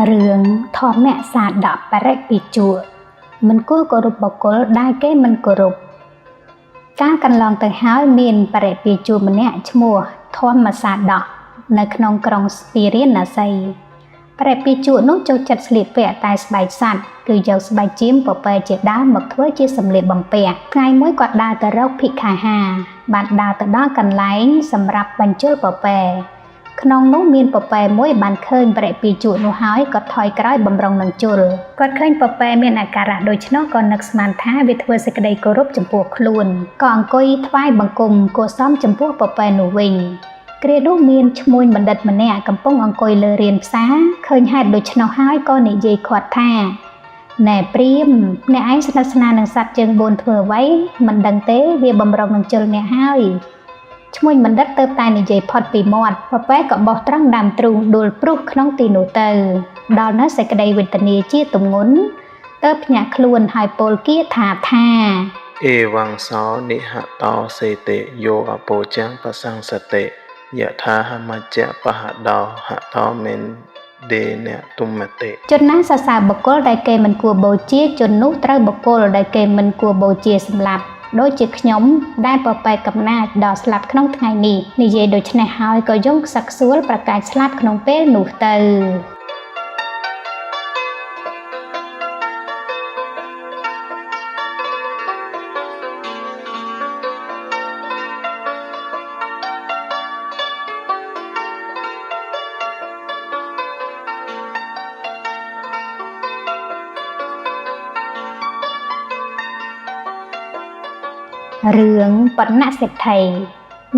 រឿងធម្មសាដកបរិពិជួមិនគួរគោរពបុគ្គលដែលគេមិនគោរពការកន្លងទៅហើយមានបរិពិជួម្នាក់ឈ្មោះធម្មសាដកនៅក្នុងក្រុងស្ពីរាណសីបរិពិជួនោះចូលចិត្តស្លៀកពាក់តែស្បែកសត្វគឺយកស្បែកជៀមពពែជាដើមមកធ្វើជាសម្លៀកបំពាក់ថ្ងៃមួយគាត់ដើរទៅរកភិក្ខាហាបានដើរទៅដល់កន្លែងសម្រាប់បញ្ជុលពពែក្នុងនោះមានពពែមួយបានឃើញបរិពិជួនោះហើយក៏ថយក្រោយបំរុងនឹងជុលគាត់ឃើញពពែមានអាការៈដូច្នោះក៏នឹកស្មានថាវាធ្វើសេចក្តីគោរពចំពោះខ្លួនក៏អង្គុយថ្វាយបង្គំគួរសមចំពោះពពែនោះវិញគ្រានោះមានឈ្មួញបណ្ឌិតម្នាក់កំពុងអង្គុយលើរានផ្សារឃើញហេតុដូច្នោះហើយក៏និយាយខាត់ថាណែព្រាមអ្នកឯងស្និទ្ធស្នាលនឹងសត្វជើង4ធ្វើអ្វីមិនដឹងទេវាបំរុងនឹងជុលអ្នកហើយឈ្មួញបណ្ឌិតទៅតែនិយាយផុតពីមាត់ពពែក៏បោះត្រង់ដើមទ្រូងដួលព្រុសក្នុងទីនោះទៅដល់នៅសេចក្តីវេទនាជាទម្ងន់ទៅភ្ញាក់ខ្លួនហើយពោលគាថាអេវង្សោនិហតោសេតិយោអពោចាំងបសង្សតិយថាហមច្ចៈបហដោហតោមេនដេនទុមតិជនណាសរសើរបុគ្គលដែលគេមិនគួរបូជាជននោះត្រូវបុគ្គលដែលគេមិនគួរបូជាសម្លាប់ដូចជាខ្ញុំដែលពពែកំណាចដល់ស្លាប់ក្នុងថ្ងៃនេះនិយាយដូច្នេះហើយក៏យំខ្សឹកខ្សួលប្រកាសស្លាប់ក្នុងពេលនោះទៅរឿងបណ្ណសេដ្ឋី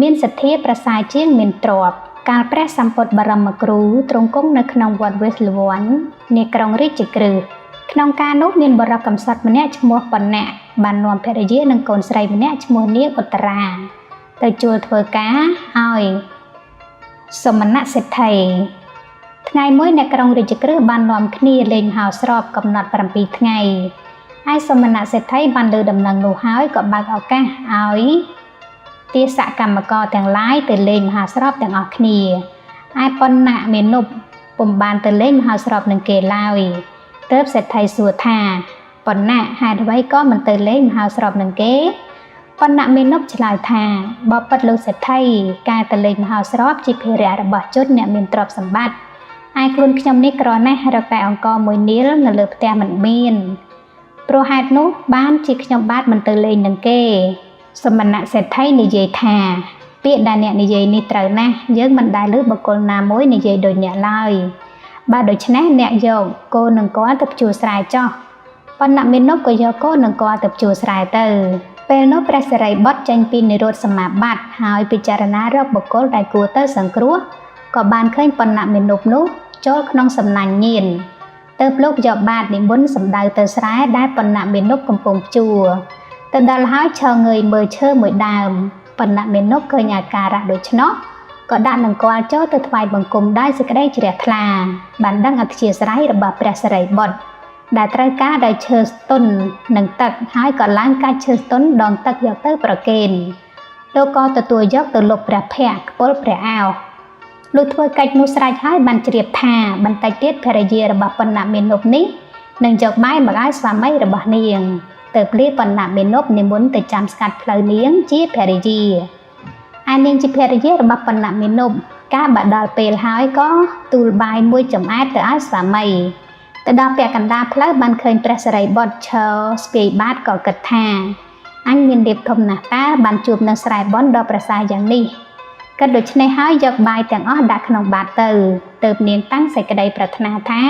មានសទ្ធាប្រសើរជាងមានទ្រព្យកាលព្រះសម្ពុទ្ធបរមគ្រូទ្រង់គង់នៅក្នុងវត្តវេស្សលវ័ននៃក្រុងរាជក្រឹសក្នុងការនោះមានបរិកំសត់ម្នាក់ឈ្មោះបណ្ណៈបាននាំភរិយានិងកូនស្រីម្នាក់ឈ្មោះនាងឧត្តរាទៅជួលធ្វើការឲ្យសមណសេដ្ឋីថ្ងៃមួយនៅក្រុងរាជក្រឹសបាននាំគ្នាលេងមហោស្រពកំណត់7ថ្ងៃហើយសមណសេដ្ឋីបានលើដំណឹងនោះហើយក៏បើកឱកាសឲ្យទាសកម្មករទាំងឡាយទៅលេងមហាស្រពទាំងអស់គ្នាហើយបណ្ណៈមេនុបពុំបានទៅលេងមហាស្រពនឹងគេឡើយទើបសេដ្ឋីសួរថាបណ្ណៈហេតុអ្វីក៏មិនទៅលេងមហាស្រពនឹងគេបណ្ណៈមេនុបឆ្លើយថាបបិទ្ធលោកសេដ្ឋីការទៅលេងមហាស្រពជាភារៈរបស់ជនអ្នកមានទ្រព្យសម្បត្តិហើយខ្លួនខ្ញុំនេះក្រណាស់រកតែអង្គមួយនាលនៅលើផ្ទះមិនមានព្រោះហេតុនោះបានជាខ្ញុំបាទមិនទៅលេងនឹងគេសមណសេដ្ឋីនិយាយថាពាក្យដែលអ្នកនិយាយនេះត្រូវណាស់យើងមិនដែលឮបុគ្គលណាមួយនិយាយដូចអ្នកឡើយបើដូច្នេះអ្នកយកគោនឹងគាត់ទៅភ្ជួរស្រែចោះបណ្ណៈមេនុបក៏យកគោនឹងគាត់ទៅភ្ជួរស្រែទៅពេលនោះព្រះសិរីបុត្រចេញពីនិរោធសមាបត្តិហើយពិចារណារកបុគ្គលដែលគួរទៅសង្គ្រោះក៏បានឃើញបណ្ណៈមេនុបនោះចូលក្នុងសំណាញ់ញៀនទៅលោកយកបាតនិមន្តសម្ដៅទៅស្រែដែលបណ្ណៈមេនុបកំពុងភ្ជួរទៅដល់ហើយឈរងើយមើលឈើមួយដើមបណ្ណៈមេនុបឃើញអាការៈដូច្នោះក៏ដាក់នង្គ័លចូលទៅថ្វាយបង្គំដោយសេចក្តីជ្រះថ្លាបានដឹងអធ្យាស្រ័យរបស់ព្រះសិរីបុត្រដែលត្រូវការដោយឈើស្ទុននិងទឹកហើយក៏ឡើងកាច់ឈើស្ទុនដងទឹកយកទៅប្រគេនលោកក៏ទទួលយកទៅលុបព្រះភ័ក្ត្រខ្ពុលព្រះអោសលុះធ្វើកិច្ចនោះស្រេចហើយបានជ្រាបថាបន្តិចទៀតភរិយារបស់បណ្ណៈមេនុបនេះនឹងយកបាយមកឲ្យស្វាមីរបស់នាងទៅព្រាបណ្ណៈមេនុបនិមន្តទៅចាំស្កាត់ផ្លូវនាងជាភរិយាឯនាងជាភរិយារបស់បណ្ណៈមេនុបកាលបើដល់ពេលហើយក៏ទូលបាយមួយចំអែតទៅឲ្យស្វាមីទៅដល់ពាក់កណ្ដាលផ្លូវបានឃើញព្រះសិរីបុត្រឈរស្ពាយបាតក៏គិតថាអញមានរៀបធំណាស់តើបានជួបនឹងស្រែបន់ដ៏ប្រសើរយ៉ាងនេះគិតដូច្នេះហើយយកបាយទាំងអស់ដាក់ក្នុងបាតទៅទើបនាងតាំងសេចក្តីប្រាថ្នាថា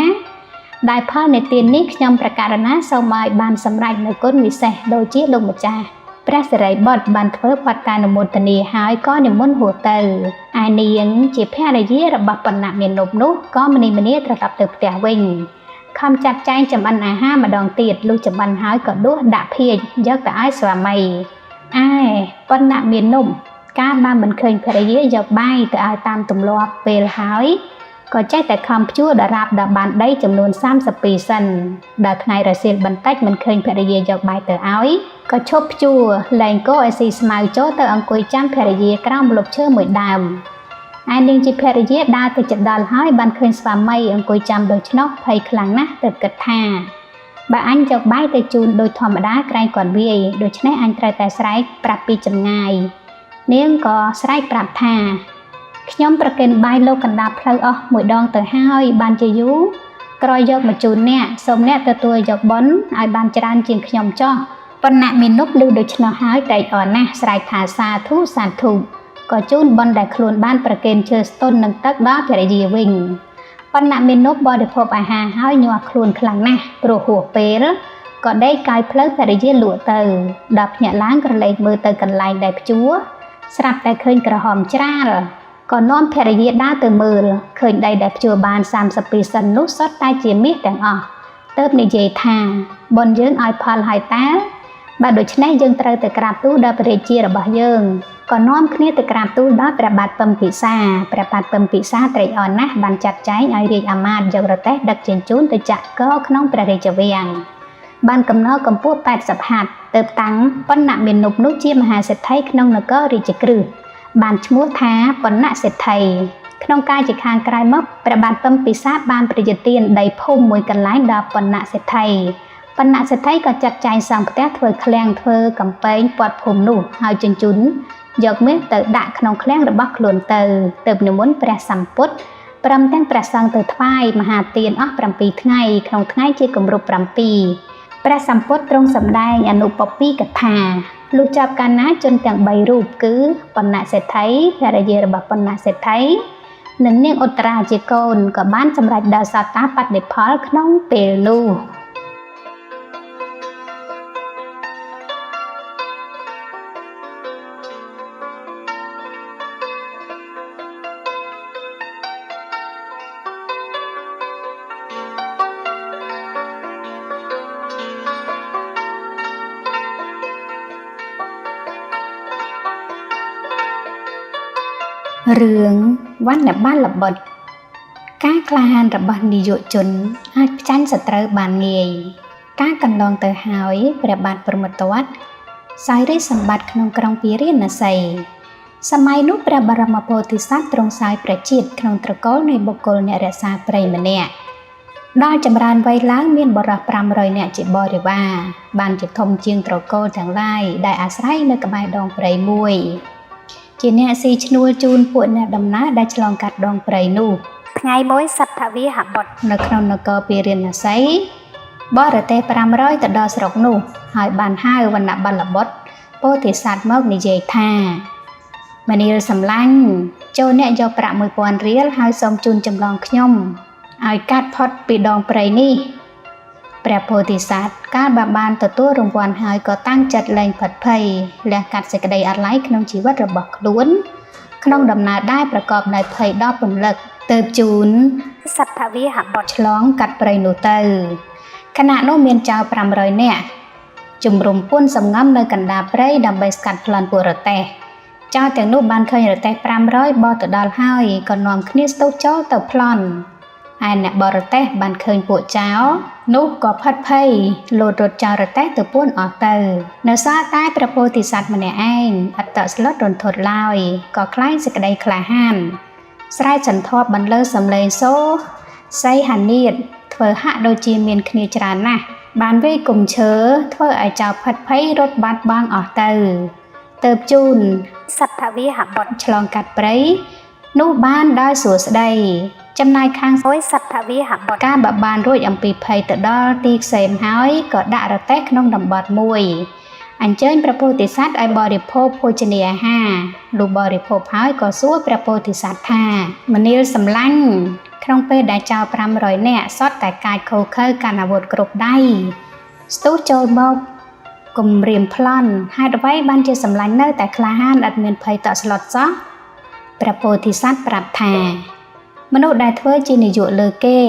ដោយផលនៃទាននេះខ្ញុំប្រកាសណាសូមឲ្យបានសម្រេចនូវគុណវិសេសដូចជាលោកម្ចាស់ព្រះសិរីបុត្របានធ្វើបទកានុមោទនាហើយក៏និមន្តហួសទៅឯនាងជាភរិយារបស់បណ្ណៈមេនុបនោះក៏ម្នីត្រឡប់ទៅផ្ទះវិញខំចាត់ចែងចម្អិនអាហារម្ដងទៀតលុះចម្អិនហើយក៏ដួសដាក់ភាជយកទៅឲ្យស្វាមីឯបណ្ណៈមេនុបកាលបានមិនឃើញភរិយាយកបាយទៅឲ្យតាមទម្លាប់ពេលហើយក៏ចេះតែខំភ្ជួរដរាបដល់បានដីចំនួន32សិនដល់ថ្ងៃរសៀលបន្តិចមិនឃើញភរិយាយកបាយទៅឲ្យក៏ឈប់ភ្ជួរលែងគោឲ្យស៊ីស្មៅចូលទៅអង្គុយចាំភរិយាក្រោមម្លប់ឈើមួយដើម ឯនាងជាភរិយាដើរទៅជិតដល់ហើយបានឃើញស្វាមីអង្គុយចាំដូច្នោះភ័យខ្លាំងណាស់ទើបគិតថាបើអញយកបាយទៅជូនដោយធម្មតាក្រែងគាត់វាយដូច្នេះអញត្រូវតែស្រែកប្រាប់ពីចម្ងាយនាងក៏ស្រែកប្រាប់ថាខ្ញុំប្រគេនបាយលោកកណ្ដាលផ្លូវអស់មួយដងទៅហើយបានជាយូរក្រោយយកមកជូនអ្នកសូមអ្នកទទួលយកបុណ្យឲ្យបានច្រើនជាងខ្ញុំចុះបណ្ណៈមានុបឮដូច្នោះហើយត្រេកអរណាស់ស្រែកថាសាធុសាធុក៏ជូនបុណ្យដែលខ្លួនបានប្រគេនជើស្ទុននឹងទឹកដល់ភរិយាវិញបណ្ណៈមានុបបរិភោគអាហារហើយញាស់ខ្លួនខ្លាំងណាស់ព្រោះហួសពេលក៏ដេកកាយផ្លូវភរិយាលក់ទៅដល់ភ្ញាក់ឡើងក្រឡេកមើលទៅកន្លែងដែលព្យួរស្រាប់តែឃើញក្រហមច្រាលក៏នាំភរិយាដើរទៅមើលឃើញដីដែលព្យួរបាន32សិននោះសុទ្ធតែជាមាសទាំងអស់ទើបនិយាយថាបុណ្យយើងឲ្យផលហើយតាបើដូច្នេះយើងត្រូវទៅក្រាបទូលដល់ព្រះរាជារបស់យើងក៏នាំគ្នាទៅក្រាបទូលដល់ព្រះបាទពឹមពិសាព្រះបាទពឹមពិសាត្រេកអរណាស់បានចាត់ចែងឲ្យរាជអាមាត្យយករទេះដឹកជញ្ជូនទៅចាក់កក្នុងព្រះរាជវាំងបានកំណត់កម្ពស់80ហត្ថទើបតាំងបណ្ណៈមានុបនោះជាមហាសេដ្ឋីក្នុងនគររាជក្រឹសបានឈ្មោះថាបណ្ណៈសេដ្ឋីក្នុងកាលជាខាងក្រោយមកព្រះបាទពឹមពិសាបានប្រយុទ្ធទានដីភូមិមួយកន្លែងដល់បណ្ណៈសេដ្ឋីបណ្ណៈសេដ្ឋីក៏ចាត់ចែងសង់ផ្ទះធ្វើឃ្លាំងធ្វើកំពែងព័ទ្ធភូមិនោះហើយជញ្ជូនយកមាសទៅដាក់ក្នុងឃ្លាំងរបស់ខ្លួនទៅទើបនិមន្តព្រះសម្ពុទ្ធព្រមទាំងព្រះសង្ឃទៅថ្វាយមហាទានអស់7ថ្ងៃក្នុងថ្ងៃជាគម្រប់7ព្រះសម្ពុទ្ធទ្រង់សម្ដែងអនុពពីកថាលុះចាប់កាលណាជនទាំង3រូបគឺបណ្ណៈសេដ្ឋីភរិយារបស់បណ្ណៈសេដ្ឋីនិងនាងឧត្តរាជាកូនក៏បានសម្រេចដល់សត្តាបតិផលក្នុងពេលនោះរឿងវណ្ណបាលបុត្រការក្លាហានរបស់នាយកជនអាចផ្ចាញ់សត្រូវបានងាយការកន្លងទៅហើយព្រះបាទព្រហ្មទត្តសោយរាជសម្បត្តិក្នុងក្រុងពារាណសីសម័យនោះព្រះបរមពោធិសត្វទ្រង់សោយព្រះជាតិក្នុងត្រកូលនៃបុគ្គលអ្នករក្សាព្រៃម្នាក់ដល់ចម្រើនវ័យឡើងមានបរិស500នាក់ជាបរិវារបានជាធំជាងត្រកូលទាំងឡាយដែលអាស្រ័យនៅក្បែរដងព្រៃមួយជាអ្នកស៊ីឈ្នួលជូនពួកអ្នកដំណើរដែលឆ្លងកាត់ដងព្រៃនោះថ្ងៃមួយសត្វវាហបុត្រនៅក្នុងនគរពារាណសីបរទេស500ទៅដល់ស្រុកនោះហើយបានហៅវណ្ណបាលបុត្រពោធិសត្វមកនិយាយថាមនាលសម្លាញ់ចូលអ្នកយកប្រាក់1000រៀលហើយសូមជូនចម្លងខ្ញុំឲ្យកាត់ផុតពីដងព្រៃនេះព្រះពោធិសត្វកាលបានទទួលរង្វាន់ហើយក៏តាំងចិត្តលែងផិតភ័យលះកាត់សេចក្តីអាល័យក្នុងជីវិតរបស់ខ្លួនក្នុងដំណើរដែលប្រកបដោយភ័យដល់ពន្លឹកទើបជូនសត្វវាហបុត្រឆ្លងកាត់ព្រៃនោះទៅខណៈនោះមានចៅ500នាក់ជំរុំពួនសំងំនៅកណ្ដាលព្រៃដើម្បីស្កាត់ប្លន់ពួករទេះចៅទាំងនោះបានឃើញរទេះ500បោះទៅដល់ហើយក៏នាំគ្នាស្ទុះចូលទៅប្លន់ឯអ្នកបរទេះបានឃើញពួកចៅនោះក៏ផិតភ័យលោតរត់ចោលរទេះទៅពួនអស់ទៅនៅសល់តែព្រះពោធិសត្វម្នាក់ឯងអត់តស្លុតរន្ធត់ឡើយក៏ខ្លាចសេចក្តីក្លាហានស្រែកសន្ធាប់បន្លឺសំឡេងសូសីហានៀតធ្វើហាក់ដូចជាមានគ្នាច្រើនណាស់បានវាយគុំឈើធ្វើឲ្យចៅផិតភ័យរត់បាត់បង់អស់ទៅទើបជូនសត្វវាហបុត្រឆ្លងកាត់ព្រៃនោះបានដោយសួស្តីចំណែកខាងស្រួយសត្វវាហបុត្រកាលបានរួចអំពីភ័យទៅដល់ទីខ្សែមហើយក៏ដាក់រទេះក្នុងតំបន់មួយអញ្ជើញព្រះពោធិសត្វឲ្យបរិភោគភោជនាអាហារលុះបរិភោគហើយក៏សួរព្រះពោធិសត្វថាមនាលសម្លាញ់ក្នុងពេលដែលចៅ500នាក់សតតែកាចខូខើកាន់អាវុធគ្រប់ដៃស្ទុះចូលមកគំរាមប្លន់ហេតុអ្វីបានជាសម្លាញ់នៅតែក្លាហានអត់មានភ័យតក់ស្លុតសោះព្រះពោធិសត្វប្រាប់ថាមនុស្សដែលធ្វើជានាយកលើគេ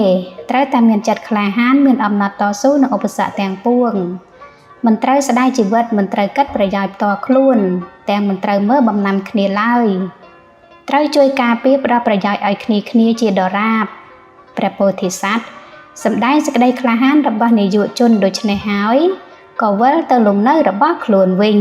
ត្រូវតែមានចិត្តក្លាហានមានអំណត់តស៊ូនឹងឧបសគ្គទាំងពួងមិនត្រូវស្ដាយជីវិតមិនត្រូវគិតប្រយោជន៍ផ្ទាល់ខ្លួនទាំងមិនត្រូវមើលបំណាំគ្នាឡើយត្រូវជួយការពារផ្ដល់ប្រយោជន៍ឲ្យគ្នាជាដរាបព្រះពោធិសត្វសម្ដែងសេចក្តីក្លាហានរបស់នាយកជនដូច្នេះហើយក៏វិលទៅលំនៅរបស់ខ្លួនវិញ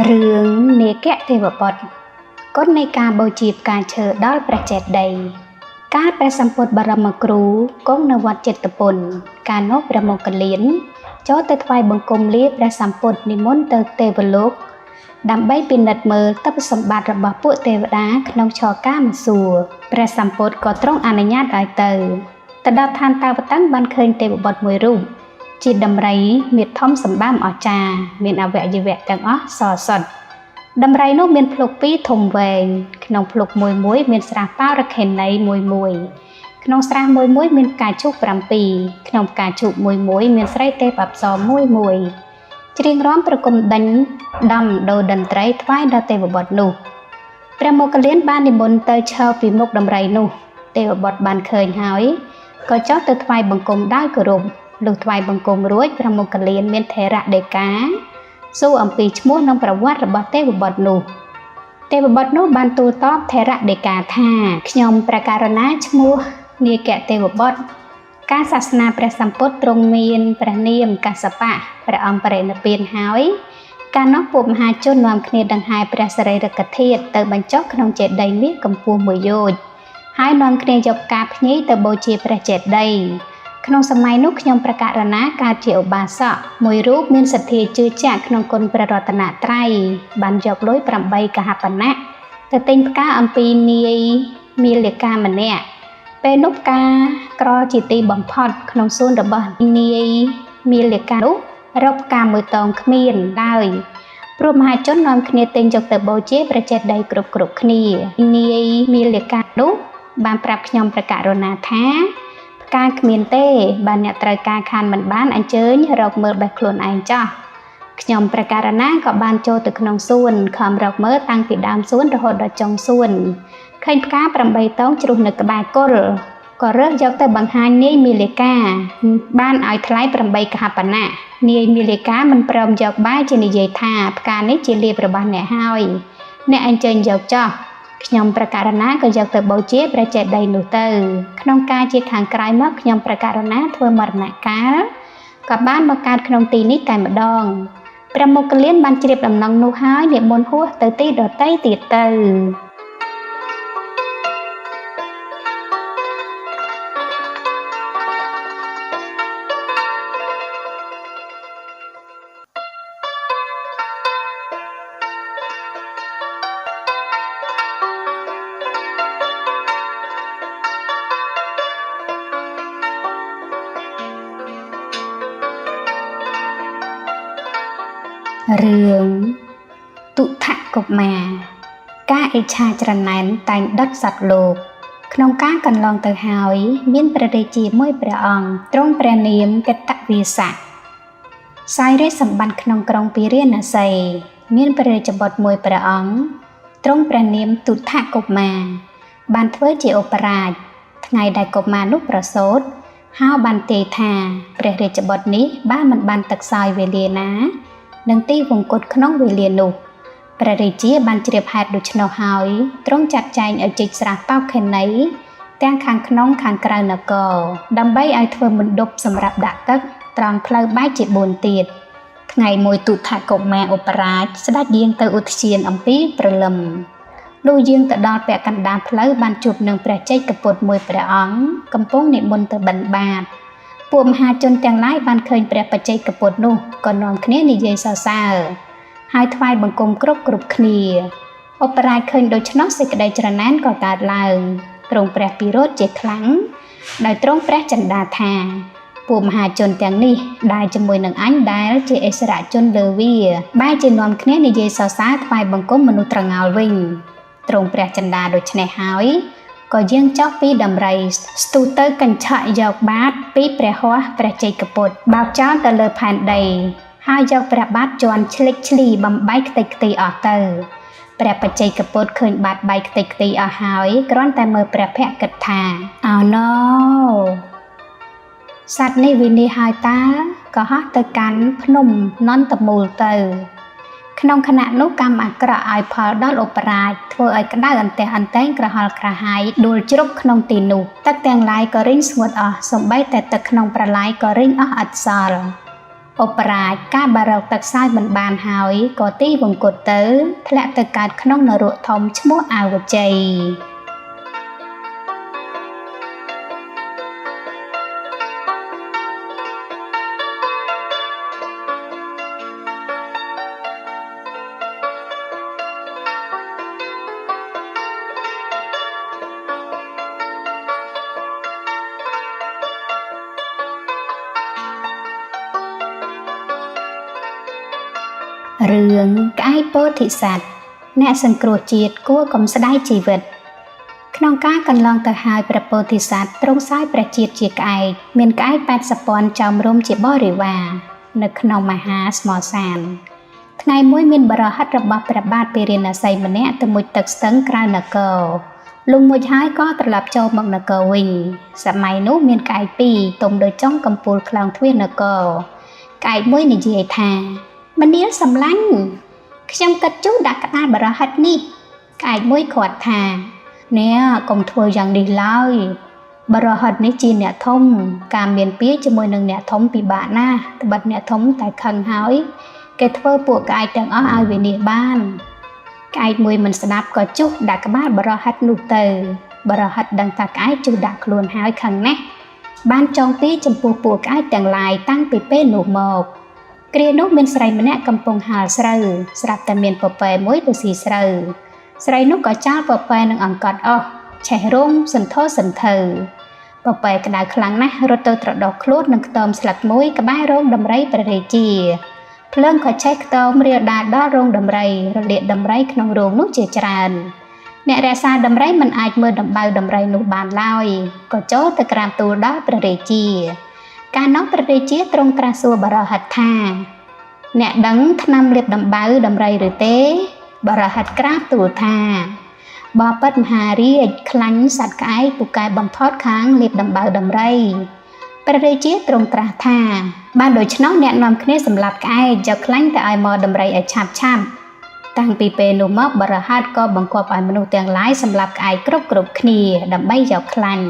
រឿងនេកៈទេវបុត្រគុណនៃការបូជាផ្កាឈើដល់ព្រះចេតិយកាលព្រះសម្ពុទ្ធបរមគ្រូគង់នៅវត្តចេតពុនកាលនោះព្រះមគ្គលានចូលទៅថ្វាយបង្គំលាព្រះសម្ពុទ្ធនិមន្តទៅទេវលោកដើម្បីពិនិត្យមើលទ្រព្យសម្បត្តិរបស់ពួកទេវតាក្នុងឆកាមសួគ៌ព្រះសម្ពុទ្ធក៏ទ្រង់អនុញ្ញាតឲ្យទៅដល់ឋានតាវតឹងបានឃើញទេវបុត្រមួយរូបជាដំរីមាឌធំសម្បើមអស្ចារ្យមានអវយវៈទាំងអស់សសុទ្ធដំរីនោះមានភ្លុកពីរធំវែងក្នុងភ្លុកមួយមានស្រះបោរខេណីមួយក្នុងស្រះមួយមានផ្កាឈូក7ក្នុងផ្កាឈូកមួយមានស្រីទេពអប្សរមួយច្រៀងរាំប្រគំដេញដំដូតន្ត្រីថ្វាយដល់ទេវបុត្រនោះព្រះមគ្គលានបាននិមន្តទៅឈរពីមុខដំរីនោះទេវបុត្របានឃើញហើយក៏ចុះទៅថ្វាយបង្គំដោយគោរពលុះថ្វាយបង្គំរួចព្រះមគ្គលានមានថេរដីកាសួរអំពីឈ្មោះនិងប្រវត្តិរបស់ទេវបុត្រនោះទេវបុត្រនោះបានទូលតបថេរដីកាថាខ្ញុំព្រះករុណាឈ្មោះនាគទេវបុត្រការសាសនាព្រះសម្ពុទ្ធទ្រង់មានព្រះនាមកស្សបៈព្រះអង្គបរិនិព្វានហើយកាលនោះពួកមហាជននាំគ្នាដង្ហែព្រះសារីរិកធាតុទៅបញ្ចុះក្នុងចេតិយមាសកម្ពស់1យោជន៍ហើយនាំគ្នាយកផ្កាភ្ញីទៅបូជាព្រះចេតិយក្នុងសម័យនោះខ្ញុំព្រះករុណាកើតជាឧបាសកមួយរូបមានសទ្ធាជឿជាក់ក្នុងគុណព្រះរតនត្រ័យបានយកលុយ8កហបណៈទៅទិញផ្កាអំពីនាយមាលិកាម្នាក់ពេលនោះផ្កាក្រជាទីបំផុតក្នុងសួនរបស់នាយមាលិកានោះរកផ្កាមួយតងគ្មានឡើយព្រោះមហាជននាំគ្នាទិញយកទៅបូជាព្រះចេតិយគ្រប់គ្នានាយមាលិកានោះបានប្រាប់ខ្ញុំព្រះករុណាថាផ្កាគ្មានទេបើអ្នកត្រូវការខានមិនបានអញ្ជើញរកមើលបេះខ្លួនឯងចោះខ្ញុំព្រះករុណាក៏បានចូលទៅក្នុងសួនខំរកមើលតាំងពីដើមសួនរហូតដល់ចុងសួនឃើញផ្កា8តងជ្រុះនៅក្បែរគល់ក៏រើសយកទៅបង្ហាញនាយមាលិកាបានឲ្យថ្លៃ8កហបណៈនាយមាលិកាមិនព្រមយកបាយជានិយាយថាផ្កានេះជាលាភរបស់អ្នកហើយអ្នកអញ្ជើញយកចោះខ្ញុំព្រះករុណាក៏យកទៅបូជាព្រះចេតិយនោះទៅក្នុងការជាខាងក្រោយមកខ្ញុំព្រះករុណាធ្វើមរណកាលក៏បានមកកើតក្នុងទីនេះតែម្ដងព្រះមគ្គលានបានជ្រាបដំណឹងនោះហើយនិមន្តហួសទៅទីដទៃទៀតទៅរឿងទុថកុមារការឥច្ឆាច្រណែនតែងដុតសត្វលោកក្នុងការកន្លងទៅហើយមានព្រះរាជាមួយព្រះអង្គទ្រង់ព្រះនាមកតវិស័កសាយរាជសម្បត្តិក្នុងក្រុងពារាណសីមានព្រះរាជបុត្រមួយព្រះអង្គទ្រង់ព្រះនាមទុថកុមារបានធ្វើជាឧបរាជថ្ងៃដែលកុមារនោះប្រសូតហៅបានទាយថាព្រះរាជបុត្រនេះបើមិនបានទឹកសោយវេលាណានឹងទីវង្គតក្នុងវេលានោះព្រះរាជាបានជ្រាបហេតុដូច្នោះហើយទ្រង់ចាត់ចែងឲ្យជីកស្រះបោកខេណីទាំងខាងក្នុងខាងក្រៅនគរដើម្បីឲ្យធ្វើមណ្ឌពសម្រាប់ដាក់ទឹកត្រង់ផ្លូវបែកជា4ទៀតថ្ងៃមួយទុថកុមារឧបរាជស្ដេចយាងទៅឧទ្យានអំពីព្រលឹមលុះយាងទៅដល់ពាក់កណ្ដាលផ្លូវបានជួបនឹងព្រះជ័យកពុទ្ធមួយព្រះអង្គកំពុងនិមន្តទៅបិណ្ឌបាតពួកមហាជនទាំងឡាយបានឃើញព្រះបច្ចេកពុទ្ធនោះក៏នាំគ្នានិយាយសរសើរហើយថ្វាយបង្គំគ្រប់គ្នាឧបរាជឃើញដូច្នោះសេចក្តីច្រណែនក៏កើតឡើងទ្រង់ព្រះពិរោធជាខ្លាំងដោយទ្រង់ព្រះចិន្តាថាពួកមហាជនទាំងនេះដែលជាមួយនឹងអញដែលជាឥស្សរជនលើវាបែរជានាំគ្នានិយាយសរសើរថ្វាយបង្គំមនុស្សត្រងោលវិញទ្រង់ព្រះចិន្តាដូច្នេះហើយក៏យាងចុះពីដំរីស្ទុះទៅកញ្ឆក់យកបាតពីព្រះហស្ថព្រះជ័យពុទ្ធបោកចោលទៅលើផែនដីហើយយកព្រះបាទជន់ឆ្លិចឆ្លីបំបែកខ្ទេចខ្ទីអស់ទៅព្រះបច្ចេកពុទ្ធឃើញបាតបែកខ្ទេចខ្ទីអស់ហើយគ្រាន់តែមើលព្រះភ័ក្ត្រគិតថាអោណូសត្វនេះវិនិច្ឆ័យហើយតាក៏ហោះទៅកាន់ភ្នំនន្តមូលទៅក្នុងខណៈនោះកម្មអាក្រក់ឲ្យផលដល់ឧបរាជធ្វើឲ្យក្តៅអន្ទះអន្តែងក្រហល់ក្រហាយដួលជ្រុកក្នុងទីនោះទឹកទាំងឡាយក៏រីងស្ងួតអស់សូម្បីតែទឹកក្នុងប្រឡាយក៏រីងអស់ឥតសល់ ឧបរាជការបរោគទឹកសោយមិនបានហើយក៏ទីវង្គតទៅធ្លាក់ទៅកើតក្នុងនរកធំឈ្មោះអាវជ័យរឿងក្អែកពោធិសត្វអ្នកសង្គ្រោះជាតិគួរកុំស្ដាយជីវិតក្នុងការកន្លងទៅហើយព្រះពោធិសត្វទ្រង់សោយព្រះជាតិជាក្អែកមានក្អែក80ពាន់ចោមរុំជាបរិវារនៅក្នុងមហាស្មសានថ្ងៃមួយមានបរិហិតរបស់ព្រះបាទពារាណសីម្នាក់ទៅមុជទឹកស្ទឹងក្រៅនគរលុងមុជហើយក៏ត្រឡប់ចូលមកនគរវិញសម័យនោះមានក្អែកពីរទុំដោយចុងកំពូលខ្លោងទ្វារនគរក្អែកមួយនិយាយថាមនាលសម្លាញ់ខ្ញុំគិតជុះដាក់ក្តារបរិហិតនេះក្អែកមួយគ្រាត់ថាអ្នកកុំធ្វើយ៉ាងនេះឡើយបរិហិតនេះជាអ្នកធំការមានពាក្យជាមួយនឹងអ្នកធំពិបាកណាស់ត្បិតអ្នកធំតែខឹងហើយគេធ្វើពួកក្អែកទាំងអស់ឲ្យវិនាសបានក្អែកមួយមិនស្ដាប់ក៏ជុះដាក់ក្បាលបរិហិតនោះទៅបរិហិតដឹងថាក្អែកជុះដាក់ខ្លួនហើយខឹងណាស់បានចងទីចំពោះពួកក្អែកទាំងឡាយតាំងពីពេលនោះមកគ្រានោះមានស្រីម្នាក់កំពុងហាលស្រូវស្រាប់តែមានពពែមួយទៅស៊ីស្រូវស្រីនោះក៏ចោលពពែនឹងអង្កត់អស់ឆេះរំសន្ធោសន្ធៅពពែក្តៅខ្លាំងណាស់រត់ទៅត្រដោះខ្លួននឹងខ្ទមស្លឹកមួយក្បែររោងដំរីព្រះរាជាភ្លើងក៏ឆេះខ្ទមរាលដាលដល់រោងដំរីរលាកដំរីក្នុងរោងនោះជាច្រើនអ្នករក្សាដំរីមិនអាចមើលដំបៅដំរីនោះបានឡើយក៏ចូលទៅក្រាបទូលដល់ព្រះរាជាកាលនោះព្រះរាជាទ្រង់ត្រាស់សួរបរិហិតថាអ្នកដឹងថ្នាំលាបដំបៅដំរីឬទេបរិហិតក្រាបទូលថាបបិទ្ធមហារាជខ្លាញ់សត្វក្អែកពូកែបំផុតខាងលាបដំបៅដំរីព្រះរាជាទ្រង់ត្រាស់ថាបានដូច្នោះអ្នកនាំគ្នាសម្លាប់ក្អែកយកខ្លាញ់ទៅឲ្យមកដំរីឲ្យឆាប់តាំងពីពេលនោះមកបរិហិតក៏បង្គាប់ឲ្យមនុស្សទាំងឡាយសម្លាប់ក្អែកគ្រប់គ្នាដើម្បីយកខ្លាញ់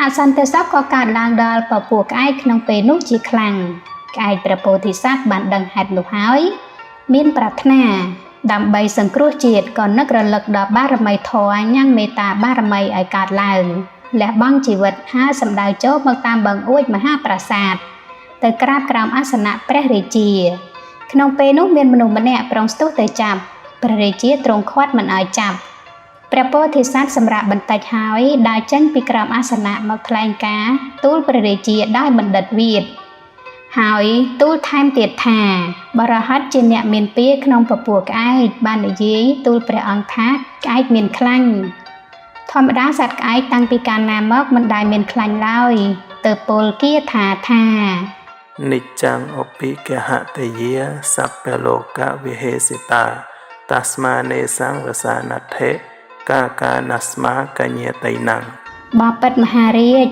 អសន្តិសុខក៏កើតឡើងដល់ពពួកក្អែកក្នុងពេលនោះជាខ្លាំងក្អែកព្រះពោធិសត្វបានដឹងហេតុនោះហើយមានប្រាថ្នាដើម្បីសង្គ្រោះជាតិក៏នឹករលឹកដល់បារមីធម៌ញ៉ាំងមេត្តាបារមីឲ្យកើតឡើងលះបង់ជីវិតហើយសម្ដៅចូលមកតាមបង្អួចមហាប្រាសាទទៅក្រាបក្រោមអាសនៈព្រះរាជាក្នុងពេលនោះមានមនុស្សម្នាក់ប្រុងស្ទុះទៅចាប់ព្រះរាជាទ្រង់ឃាត់មិនឲ្យចាប់ព្រះពោធិសត្វសម្រាប់បន្តិចហើយដើរចេញពីក្រោមអាសនៈមកថ្លែងការណ៍ទូលព្រះរាជាដោយបណ្ឌិតវាទហើយទូលថែមទៀតថាបរិហិតជាអ្នកមានពាក្យក្នុងពពួកក្អែកបាននិយាយទូលព្រះអង្គថាក្អែកមានខ្លាញ់ធម្មតាសត្វក្អែកតាំងពីកាលណាមកមិនដែលមានខ្លាញ់ឡើយទើបពលគាថានិច្ចំឧបិកហតយាសព្ពលោកវិហេសិតាតស្មានេសង្វសានថេកាណស្មាកញ្ញតៃណੰបបិទ្ធមហារាជ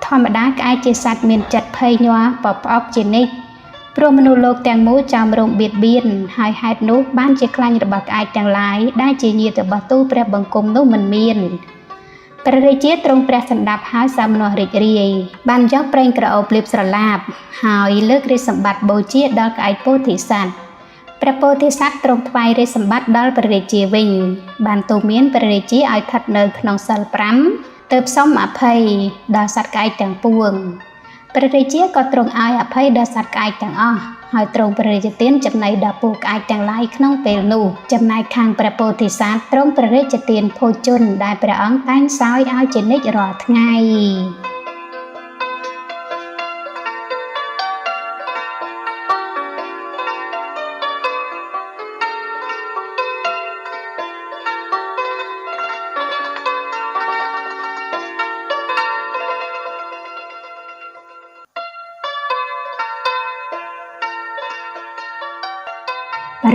ធម្មតាក្អែកជាសត្វមានចិត្តភ័យញាស់បផ្អប់ជានិច្ចព្រោះមនុស្សលោកទាំងមូលចោមរងបៀតបៀនហើយហេតុនោះបានជាខ្លាញ់របស់ក្អែកទាំងឡាយដែលជាញាតិរបស់ទូលព្រះបង្គំនោះមិនមានព្រះរាជាទ្រង់ព្រះសណ្ដាប់ហើយសោមនស្សរីករាយបានយកប្រេងក្រអូបលាបស្រឡាបហើយលើករាជសម្បត្តិបូជាដល់ក្អែកពោធិសត្វព្រះពោធិសត្វទ្រង់ថ្វាយរាជសម្បត្តិដល់ព្រះរាជាវិញបានទូន្មានព្រះរាជាឲ្យស្ថិតនៅក្នុងសិល5ទើបសុំអភ័យដល់សត្វក្អែកទាំងពួងព្រះរាជាក៏ទ្រង់ឲ្យអភ័យដល់សត្វក្អែកទាំងអស់ហើយទ្រង់ព្រះរាជទានចំណីដល់ពួកក្អែកទាំងឡាយក្នុងពេលនោះចំណែកខាងព្រះពោធិសត្វទ្រង់ព្រះរាជទានភោជនដែលព្រះអង្គតែងសោយឲ្យជានិច្ចរាល់ថ្ងៃ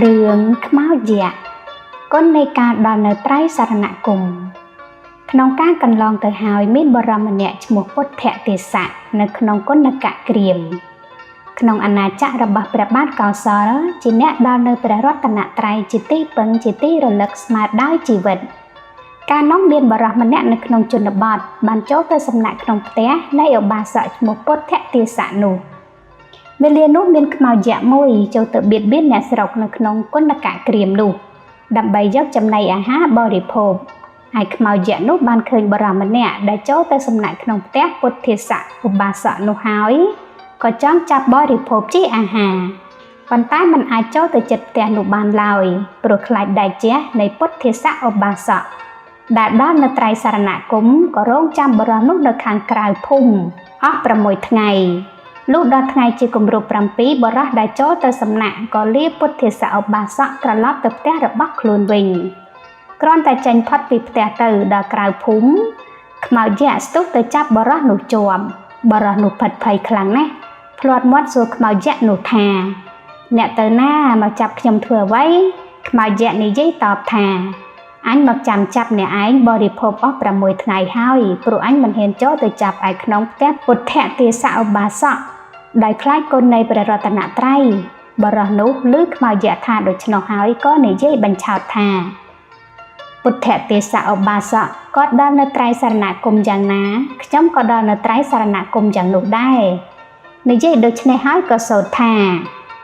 រឿងខ្មោចយក្សគុណនៃការដល់នៅត្រៃសរណគមក្នុងការកន្លងទៅហើយមានបរមម្នាក់ឈ្មោះពុទ្ធទេសៈនៅក្នុងគុណកក្រៀមក្នុងអាណាចក្ររបស់ព្រះបាទកោសលជាអ្នកដល់នៅព្រះរតនត្រ័យជាទីពឹងជាទីរលឹកស្មារតីជីវិតកាលនោះមានបរិសម្នាក់នៅក្នុងជនបទបានចូលទៅសំណាក់ក្នុងផ្ទះនៃឧបាសកឈ្មោះពុទ្ធទេសៈនោះ វេលានោះមានខ្មោចយក្សមួយចូលទៅបៀតបៀនអ្នកស្រុកនៅក្នុងគុណកៈក្រៀមនោះដើម្បីយកចំណីអាហារបរិភោគហើយខ្មោចយក្សនោះបានឃើញបរិសម្នាក់ដែលចូលទៅសំណាក់ក្នុងផ្ទះពុទ្ធាសៈឧបាសកនោះហើយក៏ចង់ចាប់បរិភោគជាអាហារប៉ុន្តែមិនអាចចូលទៅជិតផ្ទះនោះបានឡើយព្រោះខ្លាចដែកជះនៃពុទ្ធាសៈឧបាសកដែលដល់នៅត្រៃសរណគមក៏រងចាំបរិសនោះនៅខាងក្រៅភូមិអស់6ថ្ងៃលុះដល់ថ្ងៃជាគម្រប់7បរិសដែលចូលទៅសំណាក់ក៏លាពុទ្ធាសៈឧបាសកត្រឡប់ទៅផ្ទះរបស់ខ្លួនវិញគ្រាន់តែចេញផុតពីផ្ទះទៅដល់ក្រៅភូមិខ្មោចយក្សស្ទុះទៅចាប់បរិសនោះជាប់បរិសនោះផិតភ័យខ្លាំងណាស់ភ្លាត់មាត់សួរខ្មោចយក្សនោះថាអ្នកទៅណាមកចាប់ខ្ញុំធ្វើអ្វីខ្មោចយក្សនិយាយតបថាអញមកចាំចាប់អ្នកឯងបរិភោគអស់6ថ្ងៃហើយព្រោះអញមិនហ៊ានចូលទៅចាប់ឯក្នុងផ្ទះពុទ្ធទាសៈឧបាសកដោយខ្លាចគុណនៃព្រះរតនត្រ័យបរិសនោះឮខ្មោចយក្សថាដូច្នោះហើយក៏និយាយបញ្ឆោតថាពុទ្ធទាសៈឧបាសកគាត់ដល់នៅត្រៃសរណគមយ៉ាងណាខ្ញុំក៏ដល់នៅត្រៃសរណគមយ៉ាងនោះដែរនិយាយដូច្នេះហើយក៏សូត្រថា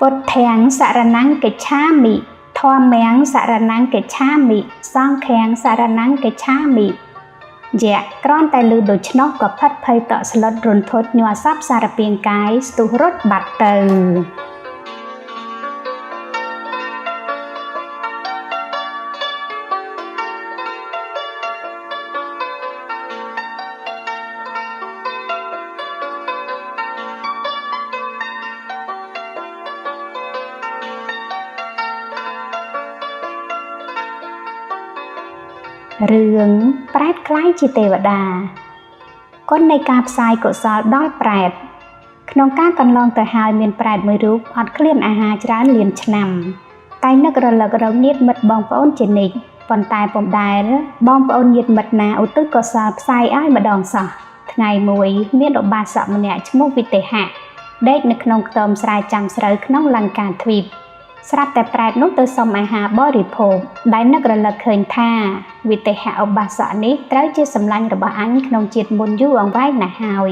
ពុទ្ធាំសរណង្កិច្ឆាមិធម្មំសរណង្កិច្ឆាមិសង្ឃំសរណង្កិច្ឆាមិយៈគ្រាន់តែឮដូច្នោះក៏ផិតភ័យតក់ស្លុតរន្ធត់ញ័រសពសារពាង្គកាយស្ទុះរត់បាត់ទៅរឿងប្រែតខ្លាយជាទេវតាគុណនៃការផ្សាយកុសលដល់ប្រែតក្នុងការកន្លងទៅហើយមានប្រែតមួយរូបអត់ឃ្លានអាហារច្រើនលានឆ្នាំតែនឹករលឹករកញាតិមិត្តបងប្អូនជានិច្ចប៉ុន្តែពុំដែលបងប្អូនញាតិមិត្តណាឧទ្ទិសកុសលផ្សាយឲ្យម្ដងសោះថ្ងៃមួយមានឧបាសកម្នាក់ឈ្មោះវិទេហៈដេកនៅក្នុងខ្ទមស្រែចាំស្រូវក្នុងលង្កាទ្វីបស្រាប់តែប្រែតនោះទៅសុំអាហារបរិភោគដែលនឹករលឹកឃើញថាវិទេហៈឧបាសកនេះត្រូវជាសម្លាញ់របស់អញក្នុងជាតិមុនយូរអង្វែងណាស់ហើយ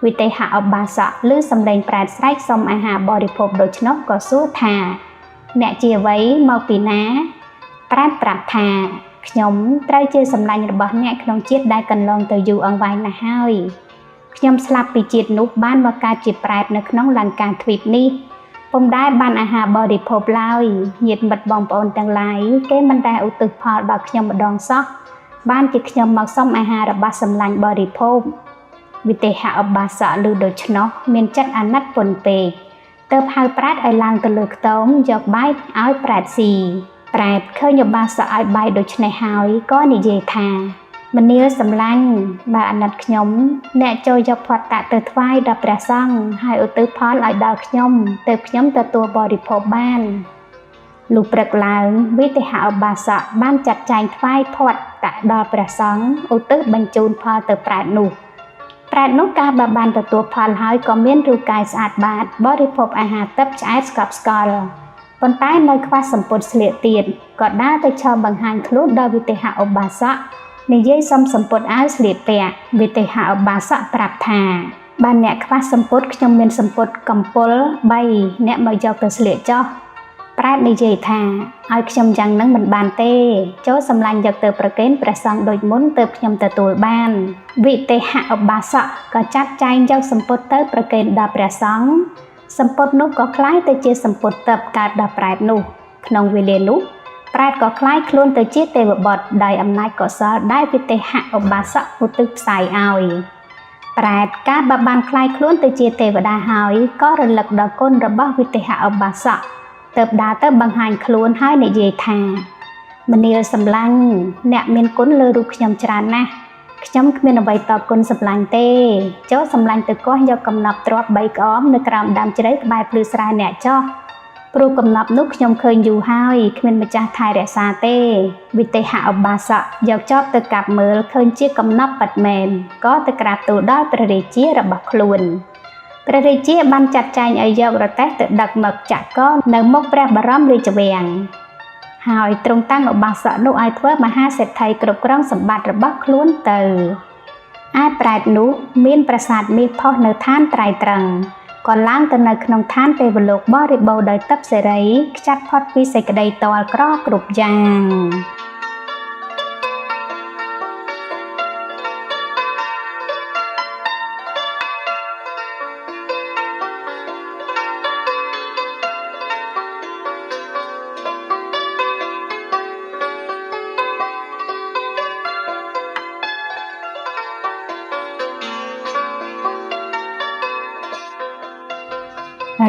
វិទេហៈឧបាសកឮសំឡេងប្រែតស្រែកសុំអាហារបរិភោគដូច្នោះក៏សួរថាអ្នកជាអ្វីមកពីណាប្រែតប្រាប់ថាខ្ញុំត្រូវជាសម្លាញ់របស់អ្នកក្នុងជាតិដែលកន្លងទៅយូរអង្វែងណាស់ហើយខ្ញុំស្លាប់ពីជាតិនោះបានមកកើតជាប្រែតនៅក្នុងលង្កាទ្វីបនេះពុំដែលបានអាហារបរិភោគឡើយញាតិមិត្តបងប្អូនទាំងឡាយគេមិនដែលឧទ្ទិសផលដល់ខ្ញុំម្ដងសោះបានជាខ្ញុំមកសុំអាហាររបស់សម្លាញ់បរិភោគវិទេហៈឧបាសកឮដូច្នោះមានចិត្តអាណិតពន់ពេកទើបហៅប្រែតឲ្យឡើងទៅលើខ្ទមយកបាយឲ្យប្រែតស៊ីប្រែតឃើញឧបាសកឲ្យបាយដូច្នេះហើយក៏និយាយថាមនាលសម្លាញ់បើអាណិតខ្ញុំអ្នកចូលយកផាត់តាក់ទៅថ្វាយដល់ព្រះសង្ឃហើយឧទ្ទិសផលឲ្យដល់ខ្ញុំទើបខ្ញុំទទួលបរិភោគបានលុះព្រឹកឡើងវិទេហៈឧបាសកបានចាត់ចែងថ្វាយផាត់តាក់ដល់ព្រះសង្ឃឧទ្ទិសបញ្ជូនផលទៅប្រែតនោះកាលបើបានទទួលផលហើយក៏មានរូបកាយស្អាតបាតបរិភោគអាហារទឹកឆ្អែតស្កប់ស្កល់ប៉ុន្តែនៅខ្វះសម្ពុតស្លៀកទៀតក៏ដើរទៅឈរបង្ហាញខ្លួនដល់វិទេហៈឧបាសកនិយាយសុំសម្ពុតអាវស្លៀកពាក់វិទេហៈឧបាសកប្រាប់ថាបានអ្នកខ្វះសម្ពុតខ្ញុំមានសម្ពុតកំពុល3អ្នកមកយកទៅស្លៀកចុះប្រែតនិយាយថាឲ្យខ្ញុំយ៉ាងនឹងមិនបានទេចូលសម្លាញ់យកទៅប្រគេនព្រះសង្ឃដូចមុនទើបខ្ញុំទទួលបានវិទេហៈឧបាសកក៏ចាត់ចែងយកសម្ពុតទៅប្រគេនដល់ព្រះសង្ឃសម្ពុតនោះក៏คล้ายទៅជាសម្ពុតទើបកើតដល់ប្រែតនោះក្នុងវេលានោះប្រែតក៏คล้ายខ្លួនទៅជាទេវបុត្រដោយអំណាចកុសលដែលវិទេហៈឧបាសកឧទ្ទិសផ្សាយឲ្យប្រែតកាលបើបានคล้ายខ្លួនទៅជាទេវតាហើយក៏រលឹកដល់គុណរបស់វិទេហៈឧបាសកទើបដើរទៅបង្ហាញខ្លួនហើយនិយាយថាមនាលសម្លាញ់អ្នកមានគុណលើរូបខ្ញុំច្រើនណាស់ខ្ញុំគ្មានអ្វីតបគុណសម្លាញ់ទេចូលសម្លាញ់ទៅកោះយកកំណប់ទ្រព្យ3ក្អមនៅក្រោមដើមជ្រៃក្បែរភ្លឺស្រែអ្នកចោះព្រោះកំណប់នោះខ្ញុំឃើញយូរហើយគ្មានម្ចាស់ថែរក្សាទេវិទេហៈឧបាសកយកចបទៅកាប់មើលឃើញជាកំណប់ប៉ាត់មែនក៏ទៅក្រាបទូលដល់ព្រះរាជារបស់ខ្លួនព្រះរាជាបានចាត់ចែងឲ្យយករទេះទៅដឹកមកចាក់កនៅមុខព្រះបរមរាជវាំងហើយទ្រង់តាំងឧបាសកនោះឲ្យធ្វើមហាសេដ្ឋីគ្រប់គ្រងសម្បត្តិរបស់ខ្លួនទៅឯប្រែតនោះមានប្រាសាទមាសផុសនៅឋានត្រៃត្រឹង ក៏ឡើងទៅនៅក្នុងឋានទេវលោកបរិបូរណ៍ដោយទឹកសេរីខ្ចាត់ផុតពីសេចក្តីតល់ក្រគ្រប់យ៉ាង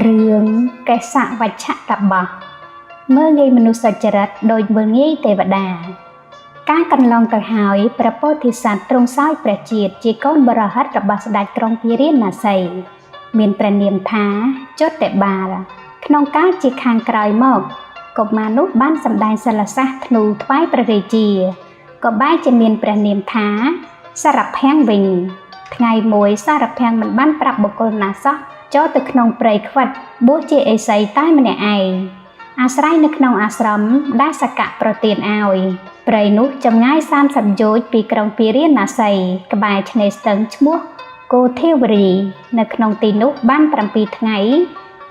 រឿងកេសវច្ឆតបោះមើលងាយមនុស្សសុចរិតដោយមើលងាយទេវតាការកន្លងទៅហើយព្រះពោធិសត្វទ្រង់សោយព្រះជាតិជាកូនបរហិតរបស់ស្ដេចក្រុងពារាណសីមានព្រះនាមថាចុតិបាលក្នុងកាលជាខាងក្រោយមកកុមារនោះបានសម្ដែងសិលសាស្ត្រធ្នូថ្វាយព្រះរាជាក៏បែរជាមានព្រះនាមថាសារភាំងវិញថ្ងៃមួយសារភាំងមិនបានប្រាប់បុគ្គលណាសោះចូលទៅក្នុងព្រៃខ្វិតបួសជាឥសីតែម្នាក់ឯងអាស្រ័យនៅក្នុងអាស្រមដែលសកៈប្រទានឲ្យព្រៃនោះចម្ងាយ30យោជន៍ពីក្រុងពារាណសីក្បែរឆ្នេរស្ទឹងឈ្មោះគោធាវរីនៅក្នុងទីនោះបាន7ថ្ងៃ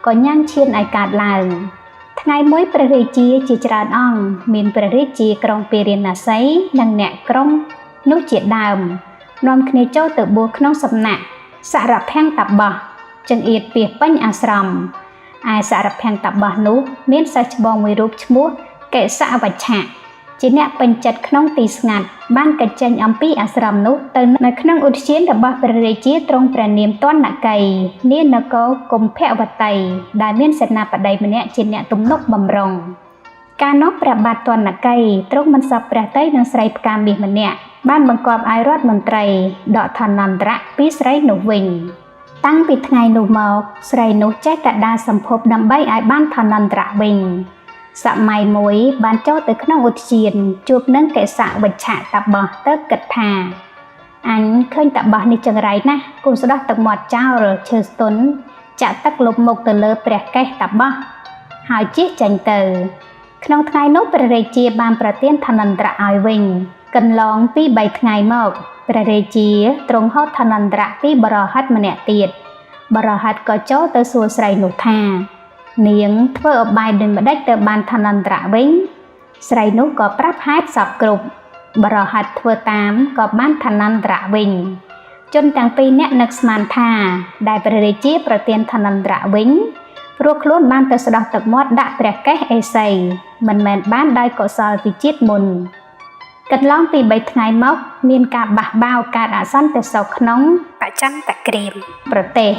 ក៏ញ៉ាំងឈានឲ្យកើតឡើងថ្ងៃមួយព្រះរាជាជាច្រើនអង្គមានព្រះរាជាក្រុងពារាណសីនិងអ្នកក្រុងនោះជាដើមនាំគ្នាចូលទៅបួសក្នុងសំណាក់សារភាំងតបោះចង្អៀតពីពេញអាស្រមឯសារភាំងតបោះនោះមានសិស្សច្បងមួយរូបឈ្មោះកេសវច្ឆៈជាអ្នកពេញចិត្តក្នុងទីស្ងាត់បានកិច្ចចេញអំពីអាស្រមនោះទៅនៅក្នុងឧទ្យានរបស់ព្រះរាជាទ្រង់ព្រះនាមទណ្ឌកីនានគរកុម្ភវតីដែលមានសេនាបតីម្នាក់ជាអ្នកទំនុកបម្រុងកាលនោះព្រះបាទទណ្ឌកីទ្រង់មិនសពព្រះទ័យនឹងស្រីផ្កាមាសម្នាក់បានបង្គាប់ឲ្យរដ្ឋមន្ត្រីដកឋានន្តរៈពីស្រីនោះវិញតាំងពីថ្ងៃនោះមកស្រីនោះចេះតែដើរសម្ភពដើម្បីឲ្យបានឋានន្តរៈវិញសម័យមួយបានចូលទៅក្នុងឧទ្យានជួបនឹងកេសវច្ឆតបោះទៅគិតថាអញឃើញតបោះនេះចង្រៃណាស់គូស្ដោះទឹកមាត់ចោលឈើស្ទន់ចាក់ទឹកលុបមុខទៅលើព្រះកេសតបោះហើយជិះចេញទៅក្នុងថ្ងៃនោះព្រះរាជាបានប្រទានឋានន្តរៈឲ្យវិញកន្លងពី3ថ្ងៃមកព្រះរាជាទ្រង់ហៅឋានន្តរៈពីបរហិតម្នាក់ទៀតបរហិតក៏ចូលទៅសួរស្រីនោះថានាងធ្វើឧបាយដូចម្ដេចទៅបានឋានន្តរៈវិញស្រីនោះក៏ប្រាប់ហេតុសពគ្រប់បរហិតធ្វើតាមក៏បានឋានន្តរៈវិញជនទាំងពីរនាក់នឹកស្មានថាដែលព្រះរាជាប្រទានឋានន្តរៈវិញព្រោះខ្លួនបានទៅស្ដោះទឹកមាត់ដាក់ព្រះកេសឥសីមិនមែនបានដោយកុសលពីជាតិមុនកន្លងពី3ថ្ងៃមកមានការបះបោរកើតអសន្តិសុខក្នុងបច្ចឹមតក្រៀមប្រទេស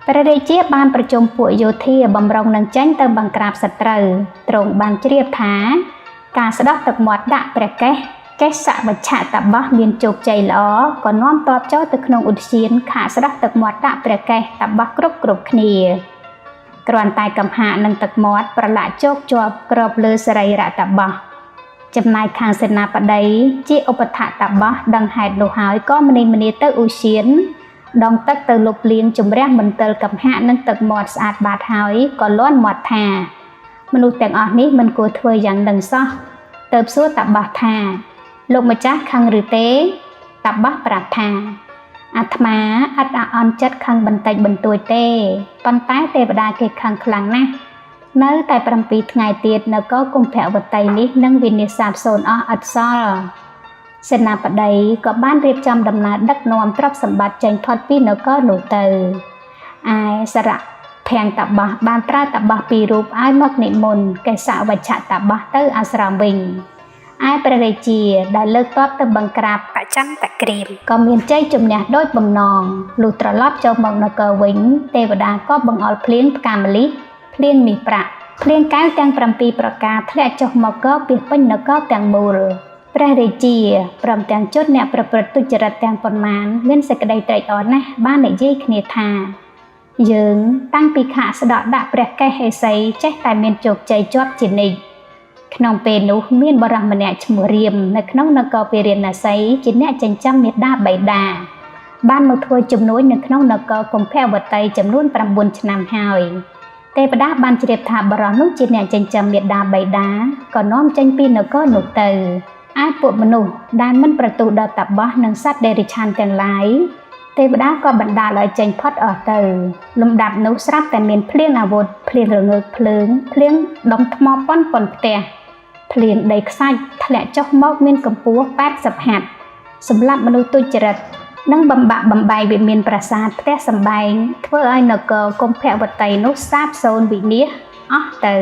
ព្រះរាជាបានប្រជុំពួកយោធាបំរុងនឹងចេញទៅបង្ក្រាបសត្រូវទ្រង់បានជ្រាបថាការស្ដោះទឹកមាត់ដាក់ព្រះកេសវច្ឆតបោះមានជោគជ័យល្អក៏នាំទ័ពចូលទៅក្នុងឧទ្យានខាកស្ដោះទឹកមាត់ដាក់ព្រះកេសតបោះគ្រប់គ្នាគ្រាន់តែកំហាកនឹងទឹកមាត់ប្រឡាក់ជោគជាប់ក្របលើសរីរៈតបោះចំណែកខាងសេនាបតីជាឧបថតបោះដឹងហេតុនោះហើយក៏ម្នីទៅឧទ្យានដងទឹកទៅលុបលាងជំរះមន្ទិលកំហាកនឹងទឹកមាត់ស្អាតបាតហើយក៏លាន់មាត់ថាមនុស្សទាំងអស់នេះមិនគួរធ្វើយ៉ាងនឹងសោះទៅសួរតបោះថាលោកម្ចាស់ខឹងឬទេតបោះប្រាប់ថាអាត្មាអត់អន់ចិត្តខឹងបន្តិចបន្តួចទេប៉ុន្តែទេវតាគេខឹងខ្លាំងណាស់នៅតែ7ថ្ងៃទៀតនគរកុម្ភវតីនេះនឹងវិនាសសាបសូន្យអស់ឥតសល់សេនាបតីក៏បានរៀបចំដំណើរដឹកនាំទ្រព្យសម្បត្តិចេញផុតពីនគរនោះទៅឯសារភាំងតបោះបានប្រើតបោះ2រូបឲ្យមកនិមន្តកេសវច្ឆតបោះទៅអាស្រមវិញឯព្រះរាជាដែលលើកទ័ពទៅបង្ក្រាបបច្ចឹមតក្រៀមក៏មានជ័យជំនះដោយបំណងលុះត្រឡប់ចូលមកនគរវិញទេវតាក៏បង្អុរភ្លៀងផ្កាម្លិះភ្លៀងមាសប្រាក់ភ្លៀងកែវទាំង7ប្រការធ្លាក់ចុះមកកពីពេញនគរទាំងមូលព្រះរាជាព្រមទាំងជនអ្នកប្រព្រឹត្តទុច្ចរិតទាំងប៉ុន្មានមានសេចក្តីត្រេកអរណាស់បាននិយាយគ្នាថាយើងតាំងពីខាកស្ដកដាក់ព្រះកេសឥសីចេះតែមានជោគជ័យជាប់ជានិច្ចក្នុងពេលនោះមានបរិសម្នាក់ឈ្មោះរៀមនៅក្នុងនគរពារាណសីជាអ្នកចិញ្ចឹមមាតាបិតាបានមកធ្វើជំនួយនៅក្នុងនគរកុម្ភវតីចំនួន9ឆ្នាំហើយទេវតាបានជ្រាបថាបរិសនោះជាអ្នកចិញ្ចឹមមាតាបិតាក៏នាំចេញពីនគរនោះទៅឯពួកមនុស្សដែលមិនប្រទូដល់តបោះនិងសត្វដេរិឆានទាំងឡាយ ទេវតាក៏បណ្ដាលឲ្យចេញផុតអស់ទៅលំដាប់នោះស្រាប់តែមានភ្លៀងអាវុធភ្លៀងរងើកភ្លើងភ្លៀងដុំថ្មប៉ុនផ្ទះភ្លៀងដីខ្សាច់ធ្លាក់ចុះមកមានកម្ពស់80ហត្ថសម្រាប់មនុស្សទុច្ចរិតនិងបំបាក់បំបែកវិមានប្រាសាទផ្ទះសម្បែងធ្វើឲ្យនគរកុម្ភវតីនោះសាបសូន្យវិនាសអស់ទៅ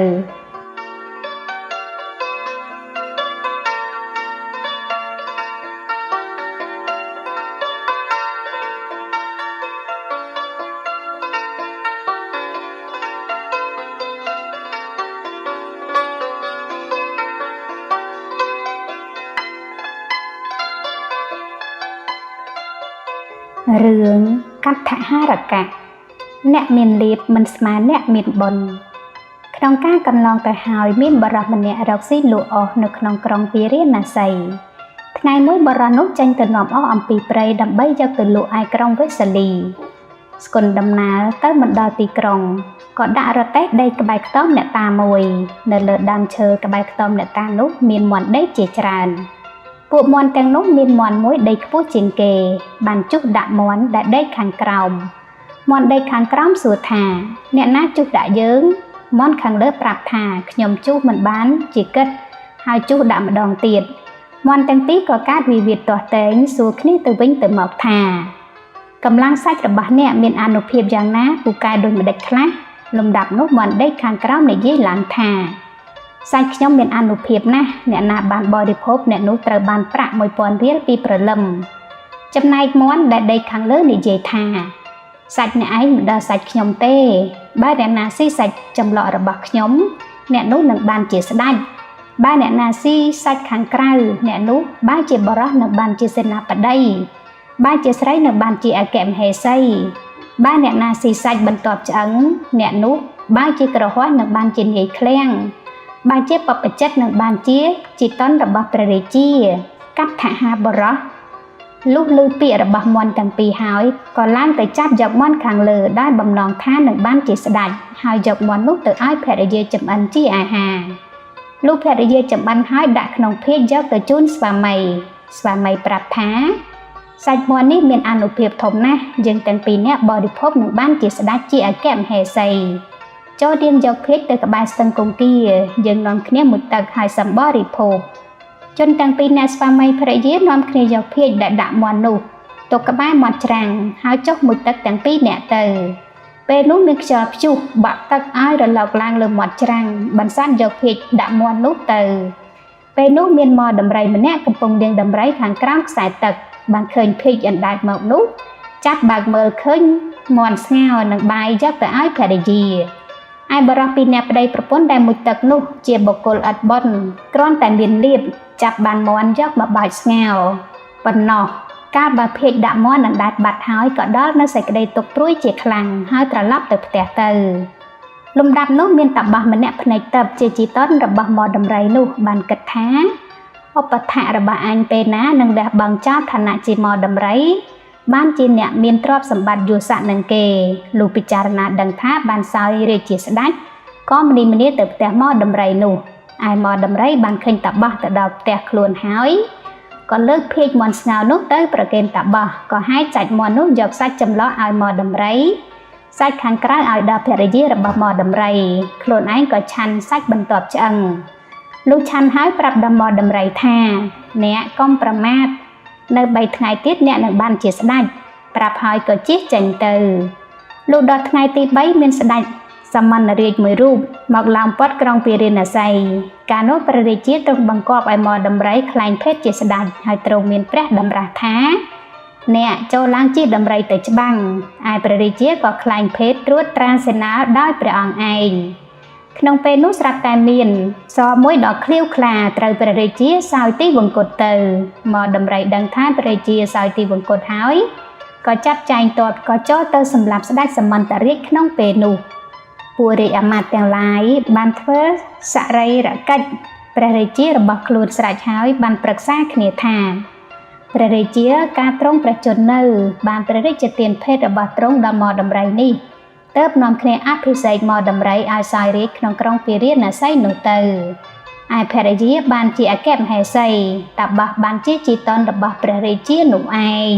រឿងកដ្ឋហារកៈអ្នកមានលៀបមិនស្មើអ្នកមានបុណ្យក្នុងការកន្លងទៅហើយមានបរិសម្នាក់រកស៊ីលក់អស់នៅក្នុងក្រុងពារាណសីថ្ងៃមួយបរិសនោះចេញទៅនាំអស់អំពីព្រៃដើម្បីយកទៅលក់ឯក្រុងវេស្សលីស្គន់ដំណើរទៅមិនដល់ទីក្រុងក៏ដាក់រទេះដេកក្បែរខ្ទមអ្នកតាមួយនៅលើដើមឈើក្បែរខ្ទមអ្នកតានោះមានមាន់ដេកជាច្រើនពួកមាន់ទាំងនោះមានមាន់មួយដេកខ្ពស់ជាងគេបានជុះដាក់មាន់ដែលដេកខាងក្រោមមាន់ដេកខាងក្រោមសួរថាអ្នកណាជុះដាក់យើងមាន់ខាងលើប្រាប់ថាខ្ញុំជុះមិនបានជាគិតហើយជុះដាក់ម្ដងទៀតមាន់ទាំងពីរក៏កើតវិវាទទាស់ទែងសួរគ្នាទៅវិញទៅមកថាកម្លាំងសាច់របស់អ្នកមានអានុភាពយ៉ាងណាពូកែដូចម្ដេចខ្លះលំដាប់នោះមាន់ដេកខាងក្រោមនិយាយឡើងថាសាច់ខ្ញុំមានអានុភាពណាស់អ្នកណាបានបរិភោគអ្នកនោះត្រូវបានប្រាក់ 1000 រៀលពីព្រលឹមចំណែកមាន់ដែលដេកខាងលើនិយាយថាសាច់អ្នកឯងមិនដល់សាច់ខ្ញុំទេបើអ្នកណាស៊ីសាច់ចម្លក់របស់ខ្ញុំអ្នកនោះនឹងបានជាស្ដេចបើអ្នកណាស៊ីសាច់ខាងក្រៅអ្នកនោះបើជាបរិសនឹងបានជាសេនាបតីបើជាស្រីនឹងបានជាអគ្គមហេសីបើអ្នកណាស៊ីសាច់បន្ទាប់ឆ្អឹងអ្នកនោះបើជាក្រហមនឹងបានជានាយឃ្លាំងបើជាបព្វជិតនឹងបានជាជីតនរបស់ព្រះរាជាកដ្ឋហាបរោះលុះឮពាក្យរបស់មាន់ទាំងពីរហើយក៏ឡើងទៅចាប់យកមាន់ខាងលើដោយបំណងថានឹងបានជាស្ដេចហើយយកមាន់នោះទៅឲ្យភរិយាចម្អិនជាអាហារលុះភរិយាចម្អិនហើយដាក់ក្នុងភាជយកទៅជូនស្វាមីប្រាប់ថាសាច់មាន់នេះមានអានុភាពធំណាស់យើងទាំងពីរនាក់បរិភោគនឹងបានជាស្ដេចជាអគ្គមហេសីចូលរៀងយកភាជទៅក្បែរស្ទឹងគង្គាយើងនាំគ្នាមួយទឹកហើយសម្បរិភោគជនទាំងពីរអ្នកស្វាមីភរិយានាំគ្នាយកភាជដែលដាក់មាន់នោះទុកក្បែរមាត់ច្រាំងហើយចុះមួយទឹកទាំងពីរអ្នកទៅពេលនោះមានខ្យល់ព្យុះបាក់ទឹកឲ្យរលកឡើងលើមាត់ច្រាំងបន្សាត់យកភាជដាក់មាន់នោះទៅពេលនោះមានមដំរីម្នាក់កំពុងលាងដំរីខាងក្រោមខ្សែទឹកបានឃើញភាជអណ្ដែតមកនោះចាប់បើកមើលឃើញមាន់ស្ងោរនិងបាយយកទៅឲ្យភរិយាឯបរិសពីរនាក់ប្តីប្រពន្ធដែលមួយទឹកនោះជាបុគ្គលឥតបុណ្យគ្រាន់តែមានលៀបចាប់បានមាន់យកមកបាចស្ងោរប៉ុណ្ណោះកាលបើភាជដាក់មាន់អណ្ដែតបាត់ហើយក៏ដល់នៅសេចក្តីទុក្ខព្រួយជាខ្លាំងហើយត្រឡប់ទៅផ្ទះទៅលំដាប់នោះមានតាបះម្នាក់ភ្នែកតឹបជាជីតនរបស់មាន់ដំរីនោះបានគិតថាឧបថៈរបស់អញពេលណានឹងលះបង់ចោលឋានៈជាមាន់ដំរីបានជាអ្នកមានទ្រព្យសម្បត្តិយស័ក្តិនឹងគេលុះពិចារណាដឹងថាបានសោយរាជជាស្ដេចក៏មនីទៅផ្ទះមាន់ដំរីនោះឯមាន់ដំរីបានឃើញតាបះទៅដល់ផ្ទះខ្លួនហើយក៏លើកភាជមាន់ស្ងោរនោះទៅប្រគេនតាបះក៏ហែកសាច់មាន់នោះយកសាច់ចម្លោះឲ្យមាន់ដំរីសាច់ខាងក្រៅឲ្យដល់ភរិយារបស់មាន់ដំរីខ្លួនឯងក៏ឆាន់សាច់បន្ទាប់ឆ្អឹងលុះឆាន់ហើយប្រាប់ដល់មាន់ដំរីថាអ្នកកុំប្រមាទនៅ3ថ្ងៃទៀតអ្នកនឹងបានជាស្ដេចប្រាប់ហើយក៏ជិះចេញទៅលុះដល់ថ្ងៃទី3មានស្ដេចសមណរាជមួយរូបមកឡោមព័ទ្ធក្រុងពារាណសីកាលនោះព្រះរាជាទ្រង់បង្គាប់ឲ្យមាន់ដំរីខ្លែងភេទជាស្ដេចហើយទ្រង់មានព្រះតម្រាស់ថាអ្នកចូលឡើងជិះដំរីទៅច្បាំងឯព្រះរាជាក៏ខ្លែងភេទត្រួតត្រាសេនាដោយព្រះអង្គឯងក្នុងពេលនោះស្រាប់តែមានសមួយដ៏ឃ្លាវខ្លាត្រូវព្រះរាជាសោយទីវង្គតទៅមកដំរីដឹងថាព្រះរាជាសោយទីវង្គតហើយក៏ចាត់ចែងទ័ពក៏ចូលទៅសម្លាប់ស្ដេចសមន្តរាជក្នុងពេលនោះពួករាជអាមាត្យទាំងឡាយបានធ្វើសរីរកិច្ចព្រះរាជារបស់ខ្លួនស្រេចហើយបានប្រឹក្សាគ្នាថាព្រះរាជាការទ្រង់ព្រះជន្មនៅបានព្រះរាជទានភេទរបស់ទ្រង់ដល់មាន់ដំរីនេះទើបនាំគ្នាអភិសេកមាន់ដំរីឲ្យសោយរាជក្នុងក្រុងពារាណសីនោះទៅឯភរិយាបានជាអគ្គមហេសីតាបះបានជាជីតនរបស់ព្រះរាជានោះឯង